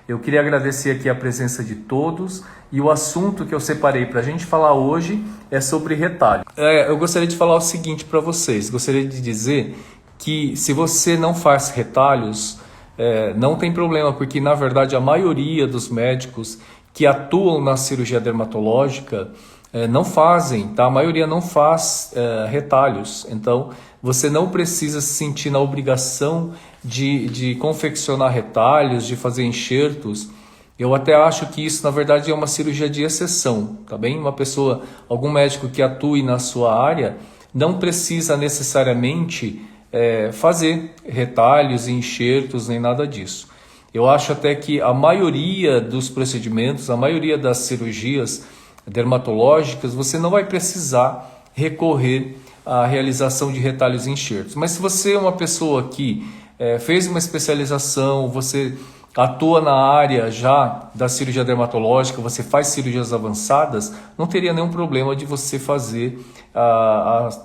Eu queria agradecer aqui a presença de todos e o assunto que eu separei para a gente falar hoje é sobre retalho. Eu gostaria de falar o seguinte para vocês, gostaria de dizer que se você não faz retalhos, não tem problema, porque na verdade a maioria dos médicos que atuam na cirurgia dermatológica não fazem, tá? A maioria não faz retalhos, então você não precisa se sentir na obrigação de confeccionar retalhos, de fazer enxertos. Eu até acho que isso na verdade é uma cirurgia de exceção, tá bem? Algum médico que atue na sua área não precisa necessariamente fazer retalhos, enxertos, nem nada disso. Eu acho até que a maioria dos procedimentos, a maioria das cirurgias dermatológicas, você não vai precisar recorrer à realização de retalhos e enxertos. Mas se você é uma pessoa que fez uma especialização, você atua na área já da cirurgia dermatológica, você faz cirurgias avançadas, não teria nenhum problema de você fazer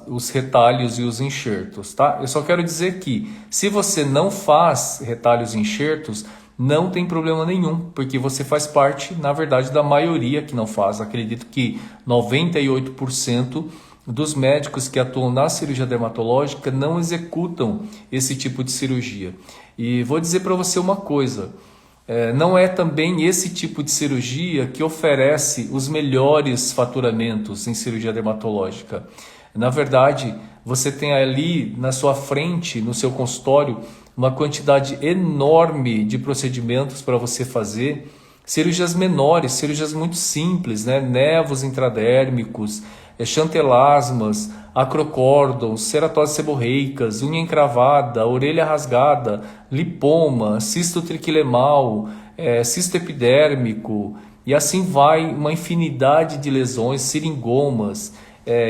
os retalhos e os enxertos, tá? Eu só quero dizer que se você não faz retalhos e enxertos, não tem problema nenhum, porque você faz parte, na verdade, da maioria que não faz. Acredito que 98% dos médicos que atuam na cirurgia dermatológica não executam esse tipo de cirurgia. E vou dizer para você uma coisa, não é também esse tipo de cirurgia que oferece os melhores faturamentos em cirurgia dermatológica. Na verdade, você tem ali na sua frente, no seu consultório, uma quantidade enorme de procedimentos para você fazer, cirurgias menores, cirurgias muito simples, né? Nevos intradérmicos, chantelasmas, acrocórdons, ceratoses seborreicas, unha encravada, orelha rasgada, lipoma, cisto triquilemal, cisto epidérmico, e assim vai uma infinidade de lesões, seringomas,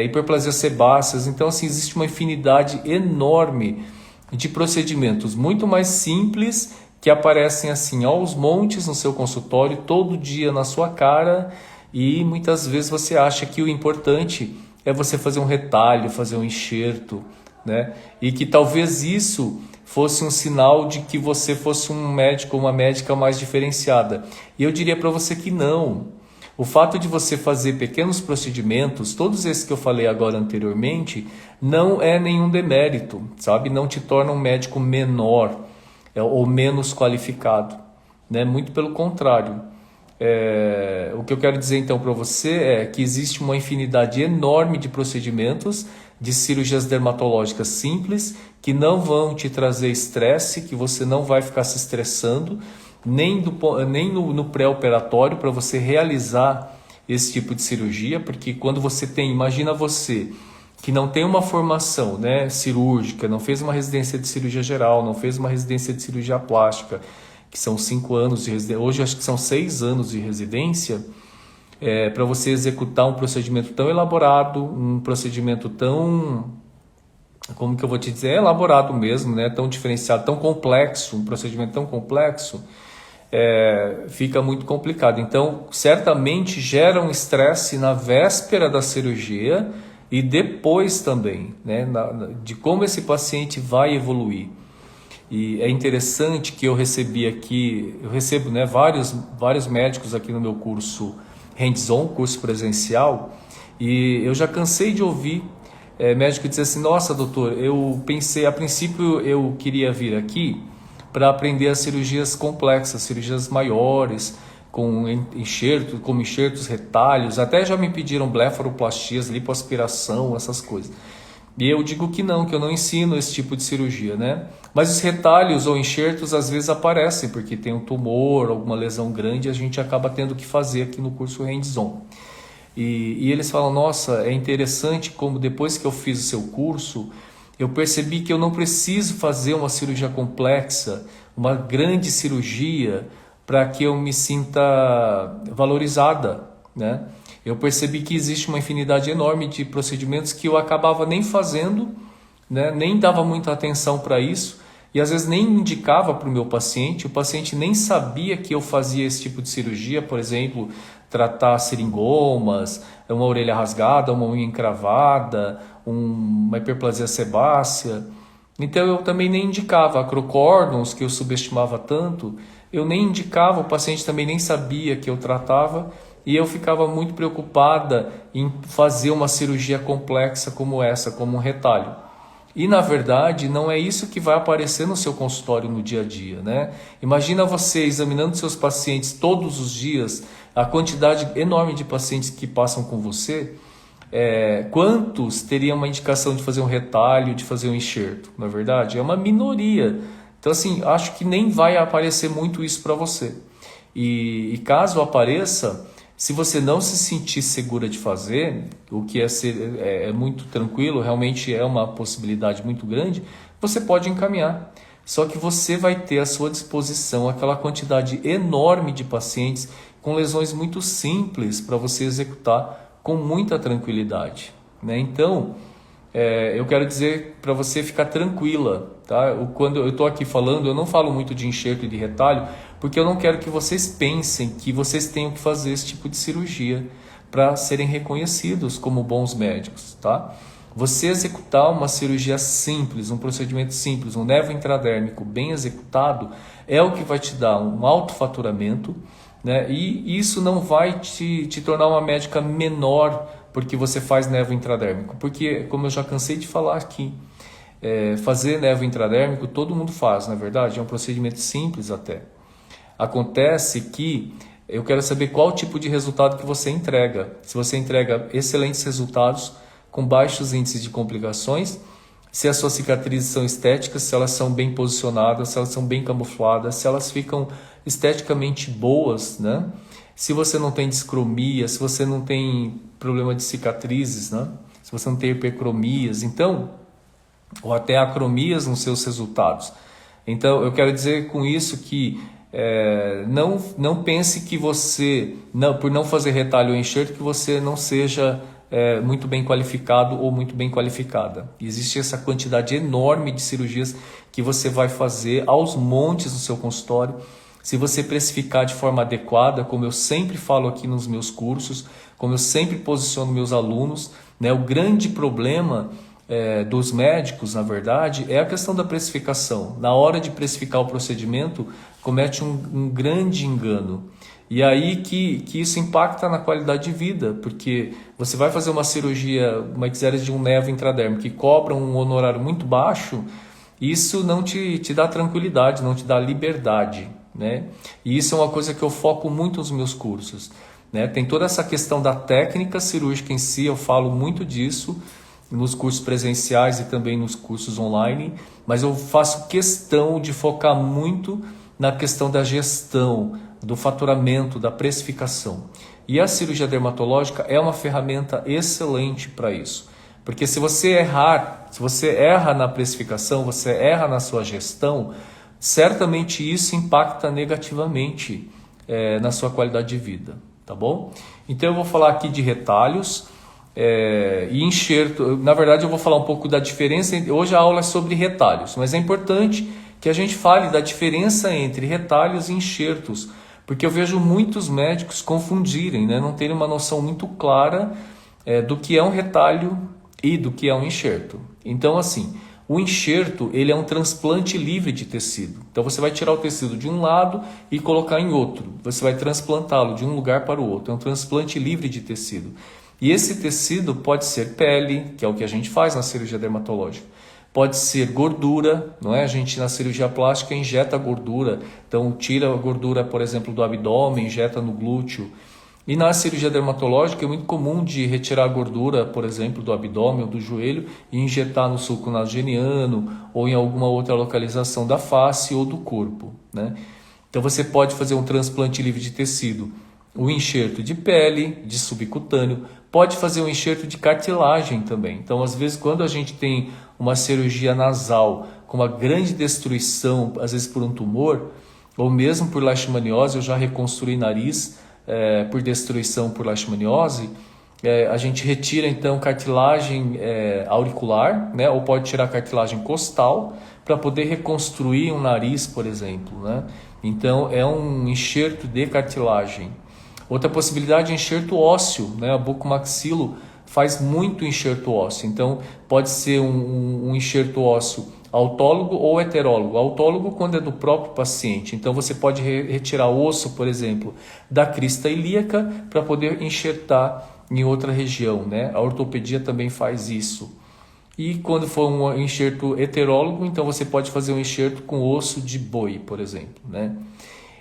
hiperplasias sebáceas. Então assim, existe uma infinidade enorme de procedimentos muito mais simples que aparecem assim aos montes no seu consultório, todo dia na sua cara, e muitas vezes você acha que o importante é você fazer um retalho, fazer um enxerto, né? E que talvez isso fosse um sinal de que você fosse um médico ou uma médica mais diferenciada. E eu diria para você que não. O fato de você fazer pequenos procedimentos, todos esses que eu falei agora anteriormente, não é nenhum demérito, sabe? Não te torna um médico menor ou menos qualificado, né? Muito pelo contrário. O que eu quero dizer então para você é que existe uma infinidade enorme de procedimentos de cirurgias dermatológicas simples que não vão te trazer estresse, que você não vai ficar se estressando, nem no pré-operatório para você realizar esse tipo de cirurgia, porque quando você imagina você que não tem uma formação, né, cirúrgica, não fez uma residência de cirurgia geral, não fez uma residência de cirurgia plástica, que são 5 anos de residência, hoje acho que são 6 anos de residência, para você executar um procedimento tão elaborado, um procedimento tão, como que eu vou te dizer, elaborado mesmo, né, tão diferenciado, tão complexo, um procedimento tão complexo, fica muito complicado. Então, certamente gera um estresse na véspera da cirurgia e depois também, né, de como esse paciente vai evoluir. E é interessante que eu recebo, né, vários médicos aqui no meu curso hands-on, curso presencial, e eu já cansei de ouvir médico dizer assim: nossa doutor, eu pensei, a princípio eu queria vir aqui para aprender as cirurgias complexas, cirurgias maiores, como enxertos, retalhos, até já me pediram blefaroplastias, lipoaspiração, essas coisas. E eu digo que eu não ensino esse tipo de cirurgia, né? Mas os retalhos ou enxertos às vezes aparecem, porque tem um tumor, alguma lesão grande, a gente acaba tendo que fazer aqui no curso hands-on. E eles falam: nossa, é interessante como depois que eu fiz o seu curso, eu percebi que eu não preciso fazer uma cirurgia complexa, uma grande cirurgia, para que eu me sinta valorizada, né? Eu percebi que existe uma infinidade enorme de procedimentos que eu acabava nem fazendo, né? Nem dava muita atenção para isso, e às vezes nem indicava para o paciente nem sabia que eu fazia esse tipo de cirurgia, por exemplo, tratar seringomas, uma orelha rasgada, uma unha encravada, uma hiperplasia sebácea. Então eu também nem indicava acrocórdons, que eu subestimava tanto, eu nem indicava, o paciente também nem sabia que eu tratava, e eu ficava muito preocupada em fazer uma cirurgia complexa como essa, como um retalho. E na verdade não é isso que vai aparecer no seu consultório no dia a dia, né? Imagina você examinando seus pacientes todos os dias, a quantidade enorme de pacientes que passam com você, quantos teriam uma indicação de fazer um retalho, de fazer um enxerto? Na verdade, é uma minoria. Então assim, acho que nem vai aparecer muito isso para você. E caso apareça, se você não se sentir segura de fazer, o que é muito tranquilo, realmente é uma possibilidade muito grande, você pode encaminhar. Só que você vai ter à sua disposição aquela quantidade enorme de pacientes com lesões muito simples para você executar com muita tranquilidade, né? Então, eu quero dizer para você ficar tranquila, tá? Quando eu estou aqui falando, eu não falo muito de enxerto e de retalho, porque eu não quero que vocês pensem que vocês tenham que fazer esse tipo de cirurgia para serem reconhecidos como bons médicos, tá? Você executar uma cirurgia simples, um procedimento simples, um nevo intradérmico bem executado, é o que vai te dar um alto faturamento, né? E isso não vai te tornar uma médica menor porque você faz nevo intradérmico. Porque, como eu já cansei de falar aqui, fazer nevo intradérmico todo mundo faz, na verdade, é um procedimento simples até. Acontece que eu quero saber qual tipo de resultado que você entrega. Se você entrega excelentes resultados com baixos índices de complicações, se as suas cicatrizes são estéticas, se elas são bem posicionadas, se elas são bem camufladas, se elas ficam esteticamente boas, né? Se você não tem discromia, se você não tem problema de cicatrizes, né? Se você não tem hipercromias, então, ou até acromias nos seus resultados. Então, eu quero dizer com isso que não pense que você, por não fazer retalho ou enxerto, que você não seja muito bem qualificado ou muito bem qualificada. Existe essa quantidade enorme de cirurgias que você vai fazer aos montes no seu consultório. Se você precificar de forma adequada, como eu sempre falo aqui nos meus cursos, como eu sempre posiciono meus alunos, né, o grande problema dos médicos, na verdade, é a questão da precificação. Na hora de precificar o procedimento, comete um grande engano. E aí que isso impacta na qualidade de vida, porque você vai fazer uma cirurgia, uma icteríase de um nevo intradérmico, que cobra um honorário muito baixo, isso não te dá tranquilidade, não te dá liberdade, né? E isso é uma coisa que eu foco muito nos meus cursos, né? Tem toda essa questão da técnica cirúrgica em si, eu falo muito disso nos cursos presenciais e também nos cursos online, mas eu faço questão de focar muito na questão da gestão, do faturamento, da precificação. E a cirurgia dermatológica é uma ferramenta excelente para isso. Porque se você erra na precificação, você erra na sua gestão, certamente isso impacta negativamente na sua qualidade de vida, tá bom? Então eu vou falar aqui de retalhos e enxerto. Na verdade eu vou falar um pouco da diferença. Hoje a aula é sobre retalhos, mas é importante que a gente fale da diferença entre retalhos e enxertos, porque eu vejo muitos médicos confundirem, né? Não terem uma noção muito clara do que é um retalho e do que é um enxerto. Então assim, o enxerto ele é um transplante livre de tecido. Então você vai tirar o tecido de um lado e colocar em outro. Você vai transplantá-lo de um lugar para o outro. É um transplante livre de tecido. E esse tecido pode ser pele, que é o que a gente faz na cirurgia dermatológica. Pode ser gordura, não é? A gente na cirurgia plástica injeta gordura. Então tira a gordura, por exemplo, do abdômen, injeta no glúteo. E na cirurgia dermatológica é muito comum de retirar a gordura, por exemplo, do abdômen ou do joelho e injetar no sulco nasogeniano ou em alguma outra localização da face ou do corpo, né? Então você pode fazer um transplante livre de tecido, o enxerto de pele, de subcutâneo, pode fazer um enxerto de cartilagem também. Então às vezes quando a gente tem uma cirurgia nasal com uma grande destruição, às vezes por um tumor ou mesmo por leishmaniose, eu já reconstruí nariz por destruição por leishmaniose, a gente retira então cartilagem auricular, né? Ou pode tirar cartilagem costal para poder reconstruir um nariz, por exemplo, né? Então é um enxerto de cartilagem. Outra possibilidade é enxerto ósseo, né? A bucomaxilo faz muito enxerto ósseo, então pode ser um enxerto ósseo autólogo ou heterólogo. Autólogo quando é do próprio paciente. Então você pode retirar osso, por exemplo, da crista ilíaca para poder enxertar em outra região, né? A ortopedia também faz isso. E quando for um enxerto heterólogo, então você pode fazer um enxerto com osso de boi, por exemplo, né?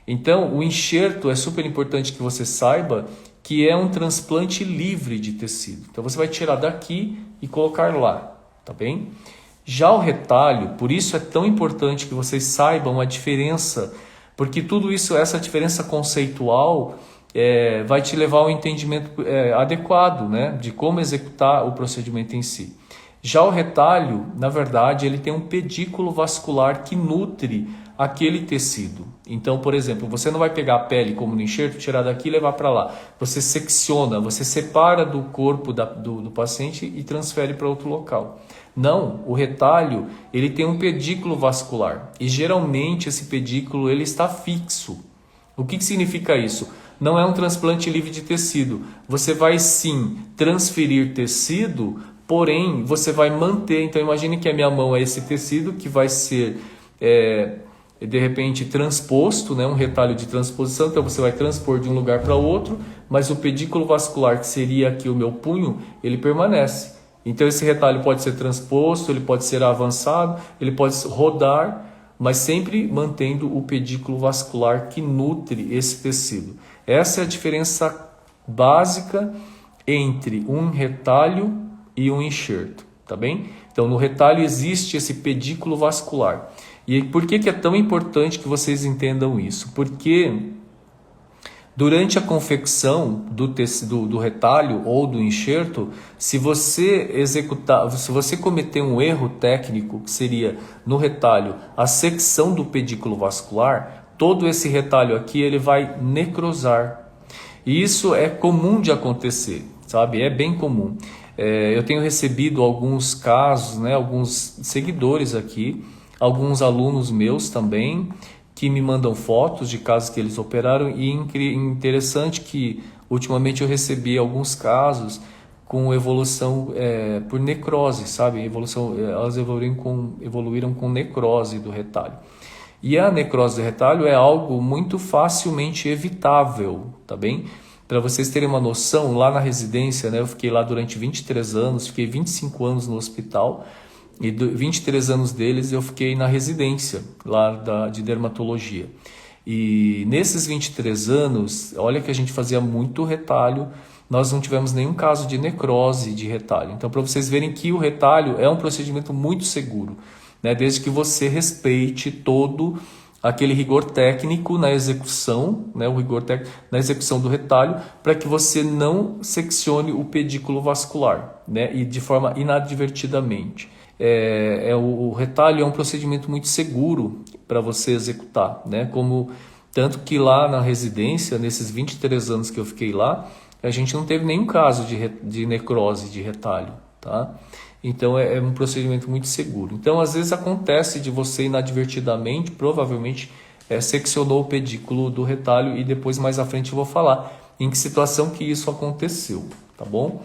Então, o enxerto é super importante que você saiba que é um transplante livre de tecido. Então você vai tirar daqui e colocar lá, tá bem? Já o retalho, por isso é tão importante que vocês saibam a diferença, porque tudo isso, essa diferença conceitual, vai te levar ao entendimento adequado, né, de como executar o procedimento em si. Já o retalho, na verdade, ele tem um pedículo vascular que nutre aquele tecido. Então, por exemplo, você não vai pegar a pele como no enxerto, tirar daqui e levar para lá. Você secciona, você separa do corpo do paciente e transfere para outro local. Não, o retalho ele tem um pedículo vascular e geralmente esse pedículo ele está fixo. O que significa isso? Não é um transplante livre de tecido. Você vai sim transferir tecido, porém você vai manter. Então imagine que a minha mão é esse tecido que vai ser de repente transposto, né? Um retalho de transposição. Então você vai transpor de um lugar para outro, mas o pedículo vascular, que seria aqui o meu punho, ele permanece. Então esse retalho pode ser transposto, ele pode ser avançado, ele pode rodar, mas sempre mantendo o pedículo vascular que nutre esse tecido. Essa é a diferença básica entre um retalho e um enxerto, tá bem? Então no retalho existe esse pedículo vascular. E por que é tão importante que vocês entendam isso? Porque durante a confecção do retalho ou do enxerto, se você cometer um erro técnico, que seria no retalho a secção do pedículo vascular, todo esse retalho aqui ele vai necrosar. E isso é comum de acontecer, sabe? É bem comum. Eu tenho recebido alguns casos, né, alguns seguidores aqui, alguns alunos meus também, que me mandam fotos de casos que eles operaram, e interessante que ultimamente eu recebi alguns casos com evolução por necrose, sabe? Elas evoluíram com necrose do retalho. E a necrose do retalho é algo muito facilmente evitável, tá bem? Para vocês terem uma noção, lá na residência, né, eu fiquei lá durante 23 anos, fiquei 25 anos no hospital, e 23 anos deles eu fiquei na residência lá de dermatologia. E nesses 23 anos, olha que a gente fazia muito retalho, nós não tivemos nenhum caso de necrose de retalho. Então, para vocês verem que o retalho é um procedimento muito seguro, né? Desde que você respeite todo aquele rigor técnico na execução, né? O rigor técnico na execução do retalho, para que você não seccione o pedículo vascular, né? E de forma inadvertidamente. O retalho é um procedimento muito seguro para você executar, né? Tanto que lá na residência, nesses 23 anos que eu fiquei lá, a gente não teve nenhum caso de necrose de retalho, tá? Então é um procedimento muito seguro. Então às vezes acontece de você inadvertidamente, provavelmente seccionou o pedículo do retalho, e depois mais à frente eu vou falar em que situação que isso aconteceu, tá bom?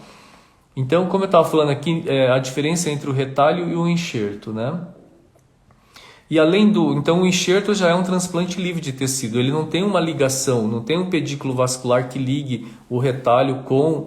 Então, como eu estava falando aqui, a diferença entre o retalho e o enxerto, né? E então o enxerto já é um transplante livre de tecido, ele não tem uma ligação, não tem um pedículo vascular que ligue o retalho com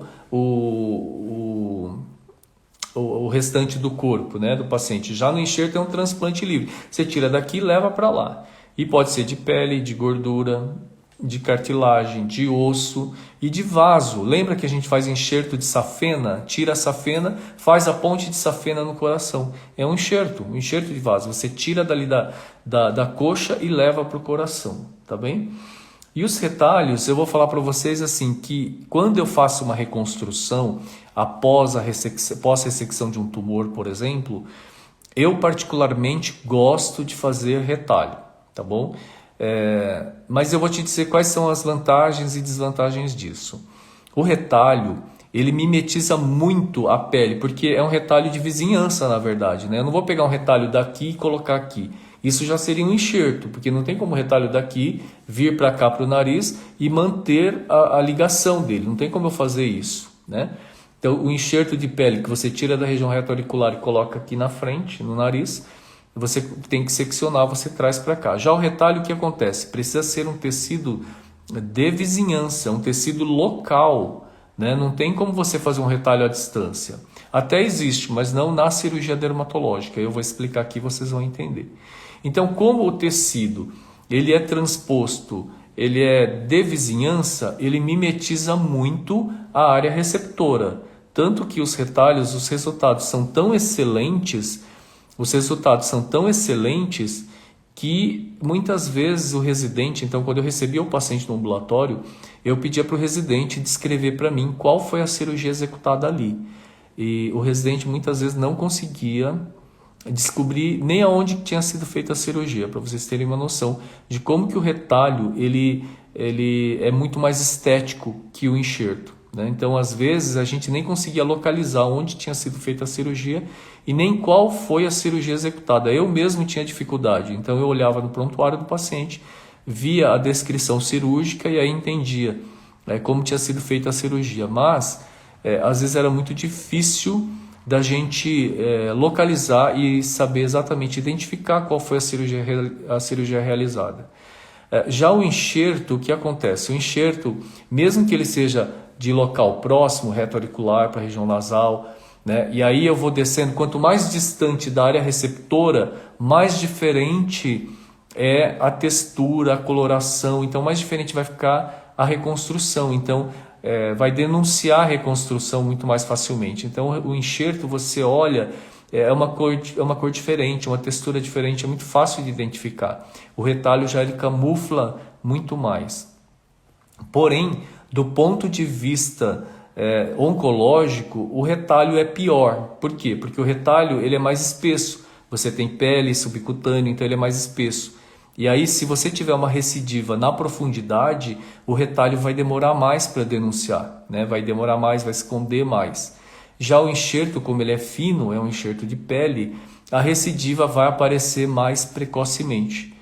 o restante do corpo, né, do paciente. Já no enxerto é um transplante livre, você tira daqui e leva para lá. E pode ser de pele, de gordura, de cartilagem, de osso e de vaso. Lembra que a gente faz enxerto de safena? Tira a safena, faz a ponte de safena no coração. É um enxerto de vaso. Você tira dali da coxa e leva para o coração, tá bem? E os retalhos, eu vou falar para vocês assim, que quando eu faço uma reconstrução após pós-ressecção de um tumor, por exemplo, eu particularmente gosto de fazer retalho, tá bom? Mas eu vou te dizer quais são as vantagens e desvantagens disso. O retalho, ele mimetiza muito a pele, porque é um retalho de vizinhança, na verdade, né? Eu não vou pegar um retalho daqui e colocar aqui. Isso já seria um enxerto, porque não tem como o retalho daqui vir para cá, para o nariz, e manter a ligação dele. Não tem como eu fazer isso, né? Então, o enxerto de pele que você tira da região retroauricular e coloca aqui na frente, no nariz, você tem que seccionar, você traz para cá. Já o retalho, o que acontece? Precisa ser um tecido de vizinhança, um tecido local, né? Não tem como você fazer um retalho à distância. Até existe, mas não na cirurgia dermatológica. Eu vou explicar aqui, vocês vão entender. Então, como o tecido ele é transposto, ele é de vizinhança, ele mimetiza muito a área receptora. Tanto que os retalhos, os resultados são tão excelentes, que muitas vezes o residente, então quando eu recebia o paciente no ambulatório, eu pedia para o residente descrever para mim qual foi a cirurgia executada ali. E o residente muitas vezes não conseguia descobrir nem aonde tinha sido feita a cirurgia, para vocês terem uma noção de como que o retalho ele é muito mais estético que o enxerto, né? Então, às vezes, a gente nem conseguia localizar onde tinha sido feita a cirurgia e nem qual foi a cirurgia executada. Eu mesmo tinha dificuldade, então eu olhava no prontuário do paciente, via a descrição cirúrgica e aí entendia como tinha sido feita a cirurgia, mas às vezes era muito difícil da gente localizar e saber exatamente, identificar qual foi a cirurgia realizada. Já o enxerto, o que acontece? O enxerto, mesmo que ele seja de local próximo, reto auricular para a região nasal, né? E aí eu vou descendo, quanto mais distante da área receptora, mais diferente é a textura, a coloração, então mais diferente vai ficar a reconstrução, então vai denunciar a reconstrução muito mais facilmente. Então o enxerto, você olha, é uma cor diferente, uma textura diferente, é muito fácil de identificar. O retalho já ele camufla muito mais. Porém, do ponto de vista oncológico, o retalho é pior. Por quê? Porque o retalho ele é mais espesso. Você tem pele subcutânea, então ele é mais espesso. E aí, se você tiver uma recidiva na profundidade, o retalho vai demorar mais para denunciar, né? Vai demorar mais, vai esconder mais. Já o enxerto, como ele é fino, é um enxerto de pele, a recidiva vai aparecer mais precocemente,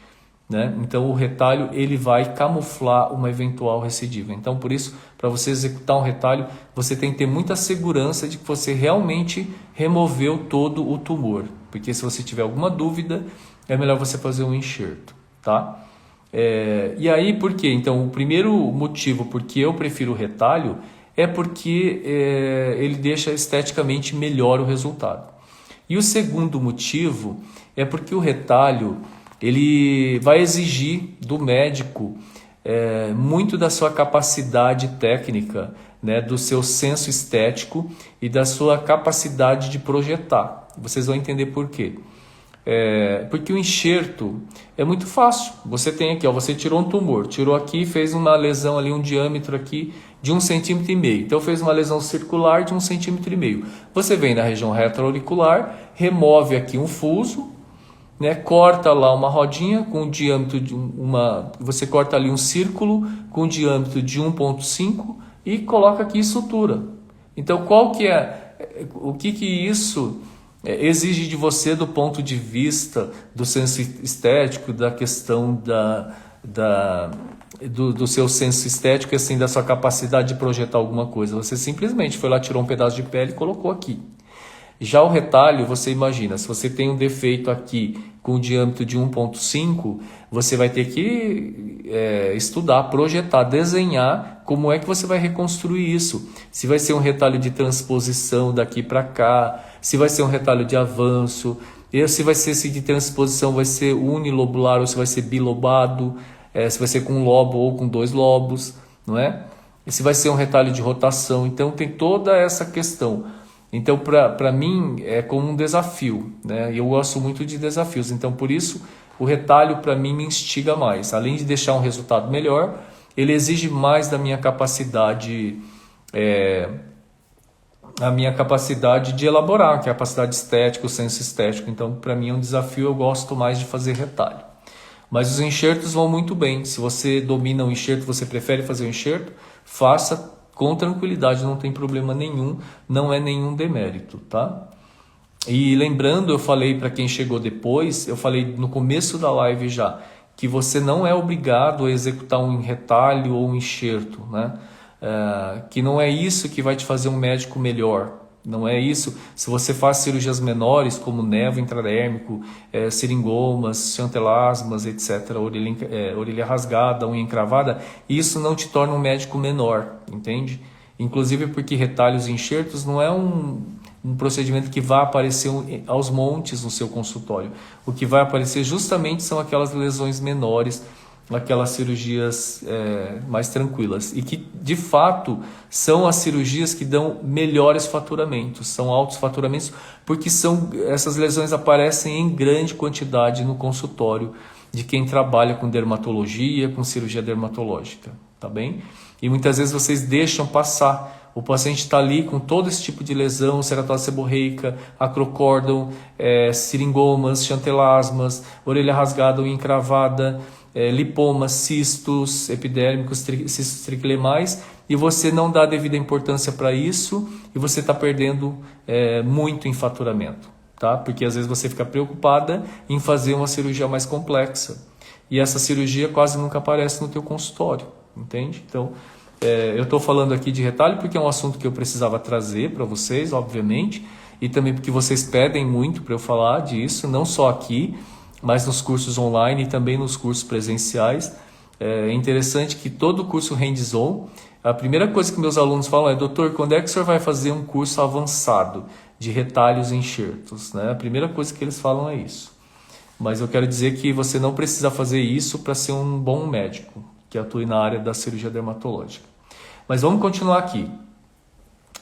né? Então o retalho ele vai camuflar uma eventual recidiva. Então por isso, para você executar um retalho, você tem que ter muita segurança de que você realmente removeu todo o tumor. Porque se você tiver alguma dúvida, é melhor você fazer um enxerto, tá? E aí por quê? Então o primeiro motivo porque eu prefiro o retalho é porque ele deixa esteticamente melhor o resultado. E o segundo motivo é porque o retalho ele vai exigir do médico muito da sua capacidade técnica, né, do seu senso estético e da sua capacidade de projetar. Vocês vão entender por quê. Porque o enxerto é muito fácil. Você tem aqui, você tirou um tumor, tirou aqui, fez uma lesão ali, um diâmetro aqui de 1,5 cm. Então fez uma lesão circular de 1,5 cm. Você vem na região retroauricular, remove aqui um fuso, né, corta lá uma rodinha com um diâmetro de você corta ali um círculo com um diâmetro de 1,5 e coloca aqui sutura. Então qual que o que isso exige de você do ponto de vista do senso estético, da questão do seu senso estético, assim, da sua capacidade de projetar alguma coisa? Você simplesmente foi lá, tirou um pedaço de pele e colocou aqui. Já o retalho, você imagina, se você tem um defeito aqui com um diâmetro de 1,5, você vai ter que estudar, projetar, desenhar como é que você vai reconstruir isso. Se vai ser um retalho de transposição daqui para cá, se vai ser um retalho de avanço, e se vai ser esse de transposição, vai ser unilobular ou se vai ser bilobado, se vai ser com um lobo ou com 2 lobos, não é? E se vai ser um retalho de rotação. Então tem toda essa questão. Então, para mim, é como um desafio, né? Eu gosto muito de desafios. Então, por isso, o retalho, para mim, me instiga mais. Além de deixar um resultado melhor, ele exige mais da minha capacidade, a minha capacidade de elaborar, que é a capacidade estética, o senso estético. Então, para mim, é um desafio, eu gosto mais de fazer retalho. Mas os enxertos vão muito bem. Se você domina o enxerto, você prefere fazer o enxerto, faça com tranquilidade, não tem problema nenhum, não é nenhum demérito, tá? E lembrando, eu falei para quem chegou depois, eu falei no começo da live já, que você não é obrigado a executar um retalho ou um enxerto, né? Que não é isso que vai te fazer um médico melhor, Não é isso. Se você faz cirurgias menores, como névoa intradérmico, seringomas, chantelasmas, etc., orelha rasgada, unha encravada, isso não te torna um médico menor, entende? Inclusive porque retalhos e enxertos não é um procedimento que vai aparecer aos montes no seu consultório. O que vai aparecer justamente são aquelas lesões menores, aquelas cirurgias mais tranquilas, e que de fato são as cirurgias que dão melhores faturamentos, são altos faturamentos, porque essas lesões aparecem em grande quantidade no consultório de quem trabalha com dermatologia, com cirurgia dermatológica, tá bem? E muitas vezes vocês deixam passar. O paciente está ali com todo esse tipo de lesão, ceratose seborreica, acrocórdon, seringomas, chantelasmas, orelha rasgada ou encravada, lipomas, cistos epidérmicos, cistos triquilemais, e você não dá devida importância para isso e você está perdendo muito em faturamento, tá? Porque às vezes você fica preocupada em fazer uma cirurgia mais complexa e essa cirurgia quase nunca aparece no teu consultório, entende? Então, eu estou falando aqui de retalho porque é um assunto que eu precisava trazer para vocês, obviamente, e também porque vocês pedem muito para eu falar disso, não só aqui, mas nos cursos online e também nos cursos presenciais. É interessante que todo curso hands-on, a primeira coisa que meus alunos falam é: doutor, quando é que o senhor vai fazer um curso avançado de retalhos e enxertos? Né? A primeira coisa que eles falam é isso. Mas eu quero dizer que você não precisa fazer isso para ser um bom médico que atue na área da cirurgia dermatológica. Mas vamos continuar aqui.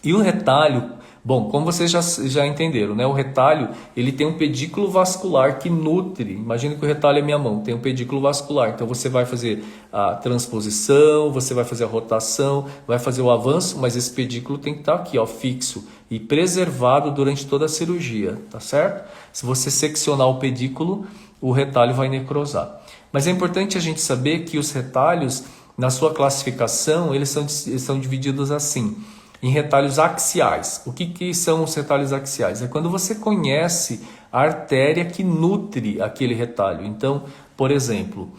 E o retalho, bom, como vocês já entenderam, né? O retalho, ele tem um pedículo vascular que nutre. Imagina que o retalho é minha mão, tem um pedículo vascular. Então você vai fazer a transposição, você vai fazer a rotação, vai fazer o avanço, mas esse pedículo tem que estar aqui, ó, fixo e preservado durante toda a cirurgia, tá certo? Se você seccionar o pedículo, o retalho vai necrosar. Mas é importante a gente saber que os retalhos, na sua classificação, eles são divididos assim: em retalhos axiais. O que são os retalhos axiais? É quando você conhece a artéria que nutre aquele retalho. Então, por exemplo,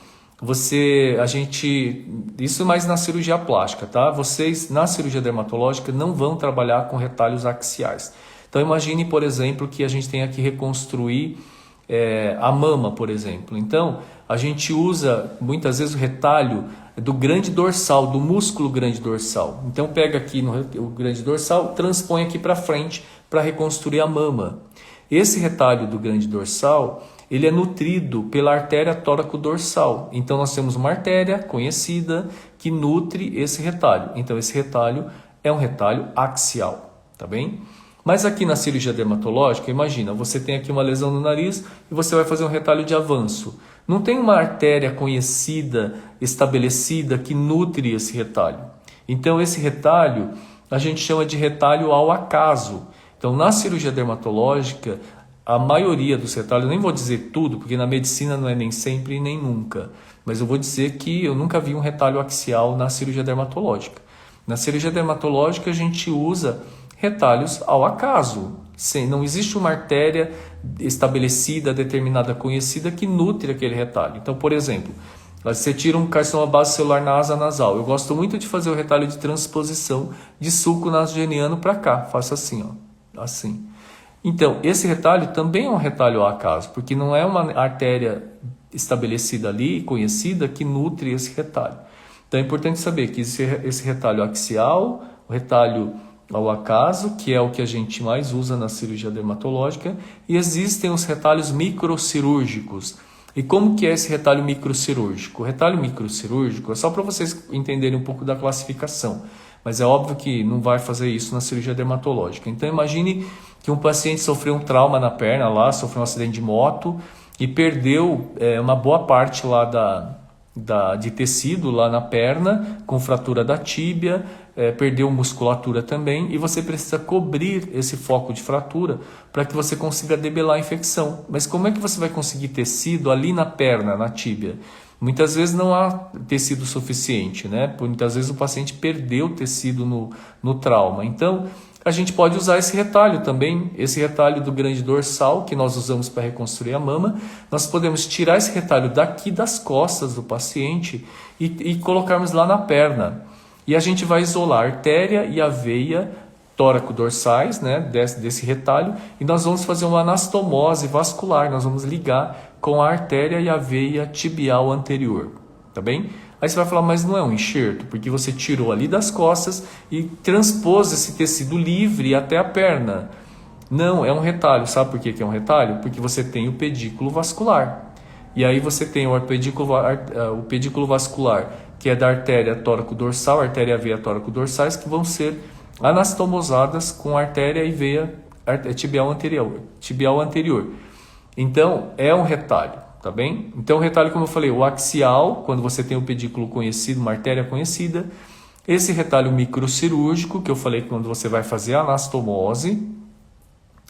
isso mais na cirurgia plástica, tá? Vocês na cirurgia dermatológica não vão trabalhar com retalhos axiais. Então imagine, por exemplo, que a gente tenha que reconstruir a mama, por exemplo. Então a gente usa muitas vezes o retalho do grande dorsal, do músculo grande dorsal. Então pega aqui o grande dorsal, transpõe aqui para frente para reconstruir a mama. Esse retalho do grande dorsal, ele é nutrido pela artéria tóraco-dorsal. Então nós temos uma artéria conhecida que nutre esse retalho. Então esse retalho é um retalho axial, tá bem? Mas aqui na cirurgia dermatológica, imagina, você tem aqui uma lesão no nariz e você vai fazer um retalho de avanço. Não tem uma artéria conhecida, estabelecida, que nutre esse retalho. Então esse retalho a gente chama de retalho ao acaso. Então na cirurgia dermatológica, a maioria dos retalhos, eu nem vou dizer tudo, porque na medicina não é nem sempre e nem nunca, mas eu vou dizer que eu nunca vi um retalho axial na cirurgia dermatológica. Na cirurgia dermatológica a gente usa retalhos ao acaso. Não existe uma artéria estabelecida, determinada, conhecida que nutre aquele retalho. Então, por exemplo, você tira um carcinoma base celular na asa nasal. Eu gosto muito de fazer o retalho de transposição de sulco nasogeniano para cá. Faço assim, ó, assim. Então, esse retalho também é um retalho ao acaso, porque não é uma artéria estabelecida ali, conhecida, que nutre esse retalho. Então é importante saber que esse retalho axial, o retalho ao acaso, que é o que a gente mais usa na cirurgia dermatológica, e existem os retalhos microcirúrgicos. E como que é esse retalho microcirúrgico? O retalho microcirúrgico é só para vocês entenderem um pouco da classificação, mas é óbvio que não vai fazer isso na cirurgia dermatológica. Então imagine que um paciente sofreu um trauma na perna, sofreu um acidente de moto e perdeu uma boa parte lá de tecido lá na perna, com fratura da tíbia, perdeu musculatura também, e você precisa cobrir esse foco de fratura para que você consiga debelar a infecção. Mas como é que você vai conseguir tecido ali na perna, na tíbia? Muitas vezes não há tecido suficiente, né? Muitas vezes o paciente perdeu tecido no trauma. Então, a gente pode usar esse retalho também, esse retalho do grande dorsal que nós usamos para reconstruir a mama. Nós podemos tirar esse retalho daqui das costas do paciente e colocarmos lá na perna. E a gente vai isolar a artéria e a veia tóraco-dorsais, né, desse retalho, e nós vamos fazer uma anastomose vascular, nós vamos ligar com a artéria e a veia tibial anterior, tá bem? Aí você vai falar, mas não é um enxerto, porque você tirou ali das costas e transpôs esse tecido livre até a perna. Não, é um retalho. Sabe por que é um retalho? Porque você tem o pedículo vascular. E aí você tem o pedículo vascular, que é da artéria tóraco-dorsal, artéria e veia tóraco-dorsais, que vão ser anastomosadas com artéria e veia tibial anterior. Então, é um retalho, tá bem? Então, o retalho, como eu falei, o axial, quando você tem o pedículo conhecido, uma artéria conhecida. Esse retalho microcirúrgico, que eu falei quando você vai fazer a anastomose.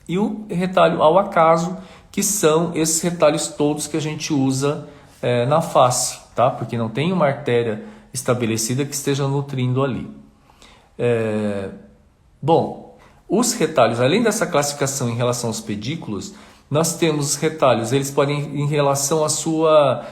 E o retalho ao acaso, que são esses retalhos todos que a gente usa na face, tá? Porque não tem uma artéria estabelecida que esteja nutrindo ali. Bom, os retalhos, além dessa classificação em relação aos pedículos, nós temos os retalhos, eles podem em relação à sua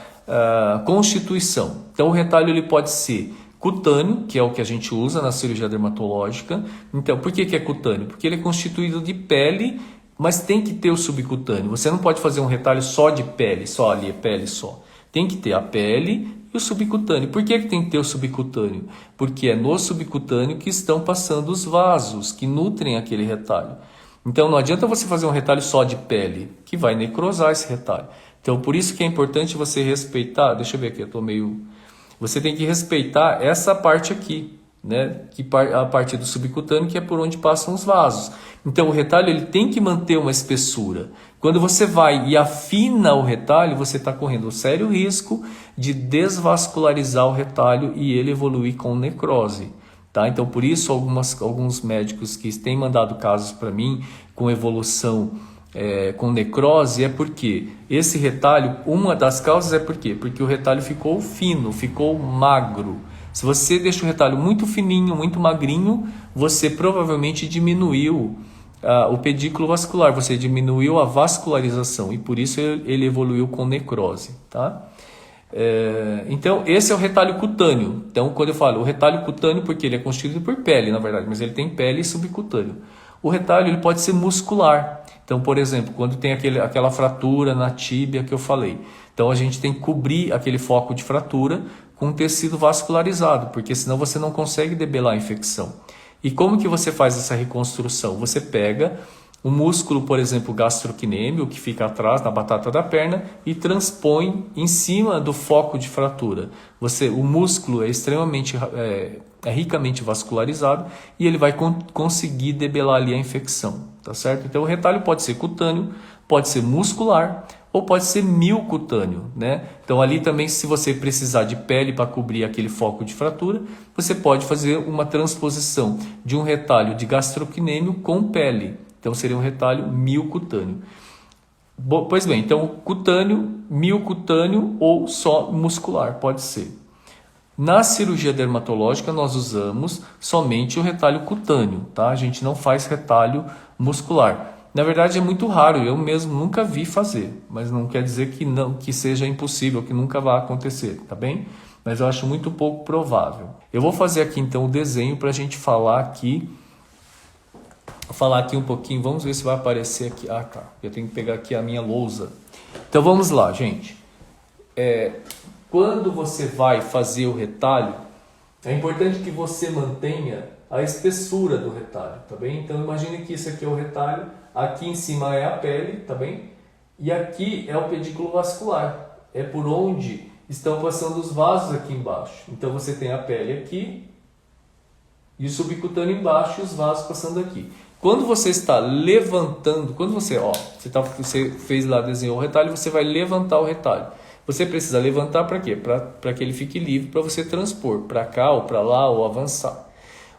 constituição. Então o retalho ele pode ser cutâneo, que é o que a gente usa na cirurgia dermatológica. Então, por que é cutâneo? Porque ele é constituído de pele, mas tem que ter o subcutâneo. Você não pode fazer um retalho só de pele, só ali é pele só. Tem que ter a pele e o subcutâneo. Por que tem que ter o subcutâneo? Porque é no subcutâneo que estão passando os vasos que nutrem aquele retalho. Então não adianta você fazer um retalho só de pele, que vai necrosar esse retalho. Então por isso que é importante você respeitar, deixa eu ver aqui, eu estou meio... Você tem que respeitar essa parte aqui, né? A parte do subcutâneo, que é por onde passam os vasos. Então o retalho ele tem que manter uma espessura. Quando você vai e afina o retalho, você está correndo um sério risco de desvascularizar o retalho e ele evoluir com necrose. Tá? Então por isso alguns médicos que têm mandado casos para mim com evolução com necrose é porque esse retalho, uma das causas é por quê? Porque o retalho ficou fino, ficou magro. Se você deixa o retalho muito fininho, muito magrinho, você provavelmente diminuiu o pedículo vascular, você diminuiu a vascularização e por isso ele evoluiu com necrose. Tá? Então esse é o retalho cutâneo. Então quando eu falo o retalho cutâneo, porque ele é constituído por pele na verdade, mas ele tem pele e subcutâneo. O retalho ele pode ser muscular. Então, por exemplo, quando tem aquela fratura na tíbia que eu falei. Então, a gente tem que cobrir aquele foco de fratura com tecido vascularizado, porque senão você não consegue debelar a infecção. E como que você faz essa reconstrução? Você pega o músculo, por exemplo, gastrocnêmio, que fica atrás, na batata da perna, e transpõe em cima do foco de fratura. O músculo é extremamente... é ricamente vascularizado e ele vai conseguir debelar ali a infecção, tá certo? Então o retalho pode ser cutâneo, pode ser muscular ou pode ser miocutâneo, né? Então ali também, se você precisar de pele para cobrir aquele foco de fratura, você pode fazer uma transposição de um retalho de gastrocnêmio com pele. Então seria um retalho miocutâneo. Pois bem, então cutâneo, miocutâneo ou só muscular, pode ser. Na cirurgia dermatológica nós usamos somente o retalho cutâneo, tá? A gente não faz retalho muscular. Na verdade é muito raro, eu mesmo nunca vi fazer, mas não quer dizer que seja impossível, que nunca vai acontecer, tá bem? Mas eu acho muito pouco provável. Eu vou fazer aqui então o desenho para a gente falar aqui um pouquinho, vamos ver se vai aparecer aqui. Ah, tá, eu tenho que pegar aqui a minha lousa. Então vamos lá, gente. Quando você vai fazer o retalho, é importante que você mantenha a espessura do retalho, tá bem? Então imagine que isso aqui é o retalho, aqui em cima é a pele, tá bem? E aqui é o pedículo vascular, é por onde estão passando os vasos aqui embaixo. Então você tem a pele aqui e o subcutâneo embaixo e os vasos passando aqui. Quando você está levantando, quando você fez lá, desenhou o retalho, você vai levantar o retalho. Você precisa levantar para quê? Para que ele fique livre para você transpor para cá ou para lá ou avançar.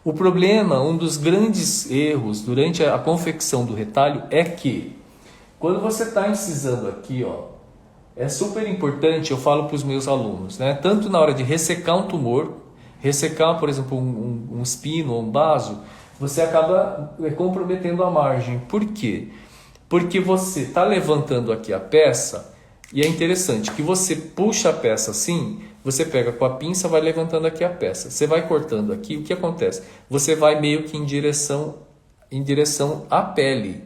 O problema, um dos grandes erros durante a confecção do retalho é que quando você está incisando aqui, é super importante, eu falo para os meus alunos, né? Tanto na hora de ressecar um tumor, ressecar, por exemplo, um espino ou um baso, você acaba comprometendo a margem. Por quê? Porque você está levantando aqui a peça. E é interessante que você puxa a peça assim, você pega com a pinça, vai levantando aqui a peça. Você vai cortando aqui, o que acontece? Você vai meio que em direção em direção à pele.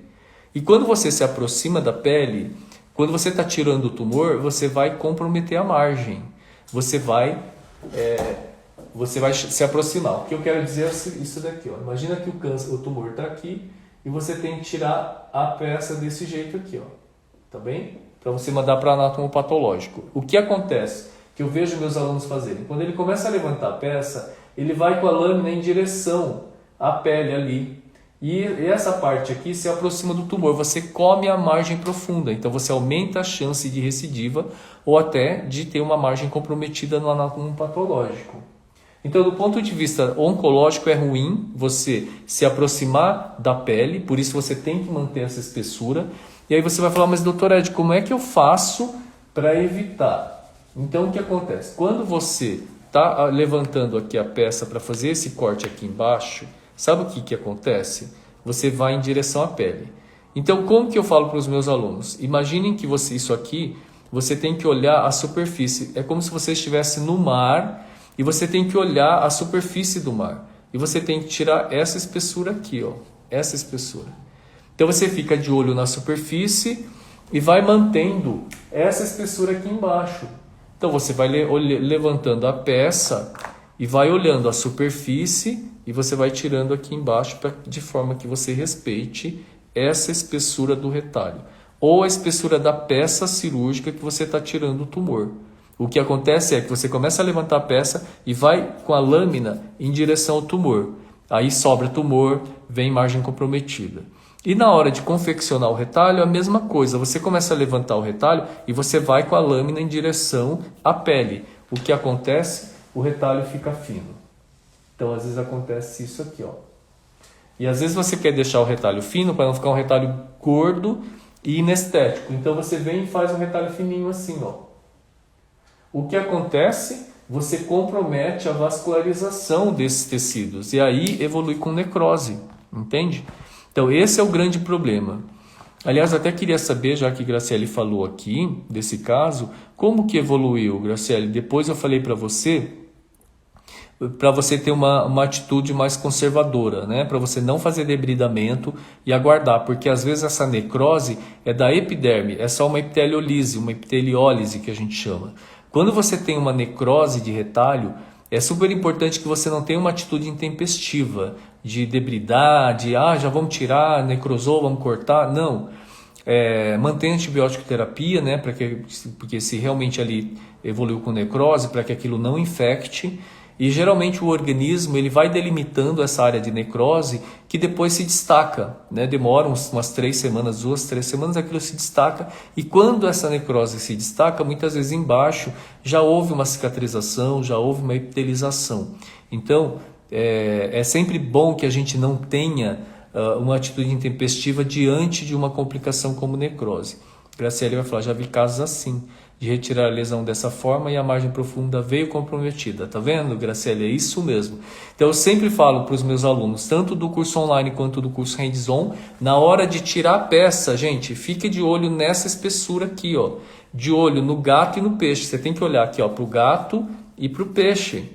E quando você se aproxima da pele, quando você está tirando o tumor, você vai comprometer a margem. Você vai se aproximar. O que eu quero dizer é isso daqui. Ó. Imagina que o tumor está aqui e você tem que tirar a peça desse jeito aqui. Ó. Tá bem? Para você mandar para anatomopatológico. O que acontece? Que eu vejo meus alunos fazerem. Quando ele começa a levantar a peça, ele vai com a lâmina em direção à pele ali. E essa parte aqui se aproxima do tumor. Você come a margem profunda. Então você aumenta a chance de recidiva ou até de ter uma margem comprometida no anatomopatológico. Então, do ponto de vista oncológico, é ruim você se aproximar da pele, por isso você tem que manter essa espessura. E aí você vai falar, mas doutor Ed, como é que eu faço para evitar? Então, o que acontece? Quando você está levantando aqui a peça para fazer esse corte aqui embaixo, sabe o que acontece? Você vai em direção à pele. Então, como que eu falo para os meus alunos? Imaginem que isso aqui, você tem que olhar a superfície. É como se você estivesse no mar e você tem que olhar a superfície do mar. E você tem que tirar essa espessura aqui, ó, essa espessura. Então você fica de olho na superfície e vai mantendo essa espessura aqui embaixo. Então você vai levantando a peça e vai olhando a superfície e você vai tirando aqui embaixo de forma que você respeite essa espessura do retalho. Ou a espessura da peça cirúrgica que você está tirando o tumor. O que acontece é que você começa a levantar a peça e vai com a lâmina em direção ao tumor. Aí sobra tumor, vem margem comprometida. E na hora de confeccionar o retalho, a mesma coisa. Você começa a levantar o retalho e você vai com a lâmina em direção à pele. O que acontece? O retalho fica fino. Então, às vezes acontece isso aqui, ó. E às vezes você quer deixar o retalho fino para não ficar um retalho gordo e inestético. Então você vem e faz um retalho fininho assim, ó. O que acontece? Você compromete a vascularização desses tecidos e aí evolui com necrose, entende? Então esse é o grande problema. Aliás, até queria saber, já que Graciele falou aqui desse caso, como que evoluiu, Graciele? Depois eu falei para você ter uma atitude mais conservadora, né? Para você não fazer debridamento e aguardar, porque às vezes essa necrose é da epiderme, é só uma epiteliolise, uma epiteliólise que a gente chama. Quando você tem uma necrose de retalho, é super importante que você não tenha uma atitude intempestiva, de debridar, já vamos tirar, necrosou, vamos cortar. Não. Mantenha antibiótico terapia, né, porque se realmente ali evoluiu com necrose, para que aquilo não infecte. E geralmente o organismo ele vai delimitando essa área de necrose que depois se destaca, né? Demora umas 3 semanas, 2, 3 semanas, aquilo se destaca. E quando essa necrose se destaca, muitas vezes embaixo já houve uma cicatrização, já houve uma epitelização. Então é sempre bom que a gente não tenha uma atitude intempestiva diante de uma complicação como necrose. Graciele vai falar, já vi casos assim, de retirar a lesão dessa forma e a margem profunda veio comprometida. Tá vendo, Graciele? É isso mesmo. Então eu sempre falo para os meus alunos, tanto do curso online quanto do curso hands-on, na hora de tirar a peça, gente, fique de olho nessa espessura aqui, ó. De olho no gato e no peixe. Você tem que olhar aqui, ó, para o gato e para o peixe.